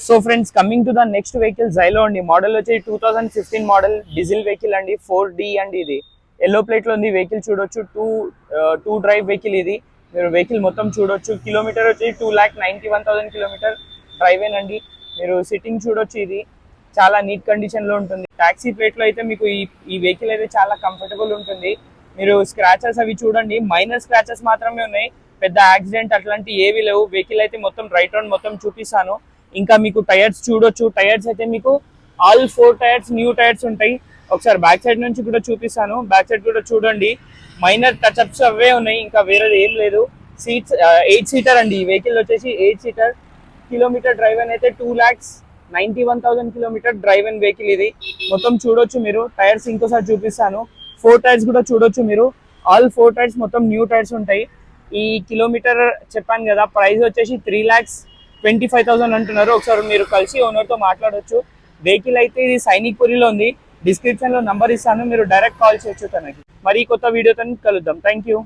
So friends, coming to the next vehicle Xylo అండి. Model వచ్చి 2015 model diesel vehicle అండి. 4D అండి. ఇది ఎల్లో ప్లేట్ లో ఉంది. వెహికల్ చూడొచ్చు. టూ డ్రైవ్ వెహికల్ ఇది. మీరు వెహికల్ మొత్తం చూడొచ్చు. కిలోమీటర్ వచ్చి 2,91,000 కిలోమీటర్ డ్రైవ్ అండి. మీరు సిట్టింగ్ చూడొచ్చు. ఇది చాలా నీట్ కండిషన్ లో ఉంటుంది. టాక్సీ ప్లేట్ లో అయితే మీకు ఈ వెహికల్ అయితే చాలా కంఫర్టబుల్ ఉంటుంది. మీరు స్క్రాచెస్ అవి చూడండి, మైనర్ స్క్రాచెస్ మాత్రమే ఉన్నాయి. పెద్ద యాక్సిడెంట్ అట్లాంటి ఏవి లేవు. వెహికల్ అయితే మొత్తం రైట్ రౌండ్ మొత్తం చూపిస్తాను. ఇంకా మీకు టైర్స్ చూడొచ్చు. టైర్స్ అయితే మీకు ఆల్ 4 టైర్స్ న్యూ టైర్స్ ఉంటాయి. ఒకసారి బ్యాక్ సైడ్ నుంచి కూడా చూపిస్తాను. బ్యాక్ సైడ్ కూడా చూడండి, మైనర్ టచ్అప్స్ అవే ఉన్నాయి, ఇంకా వేరేది ఏం లేదు. సీట్స్ 8 సీటర్ అండి. ఈ వెహికల్ వచ్చేసి 8 సీటర్. కిలోమీటర్ డ్రైవ్ అయితే 2,91,000 కిలోమీటర్ డ్రైవ్ అండ్ వెహికల్ ఇది. మొత్తం చూడొచ్చు మీరు. టైర్స్ ఇంకోసారి చూపిస్తాను. 4 టైర్స్ కూడా చూడొచ్చు మీరు. ఆల్ 4 టైర్స్ మొత్తం న్యూ టైర్స్ ఉంటాయి. ఈ కిలోమీటర్ చెప్పాను కదా, ప్రైస్ వచ్చేసి 3,25,000 అంటున్నారు. ఒకసారి మీరు కలిసి ఓనర్ తో మాట్లాడొచ్చు. వెహికల్ అయితే ఇది సైనిక్పురిలో ఉంది. డిస్క్రిప్షన్ లో నంబర్ ఇస్తాను, మీరు డైరెక్ట్ కాల్ చేయొచ్చు తనకి. మరి కొత్త వీడియోతో కలుద్దాం. Thank you.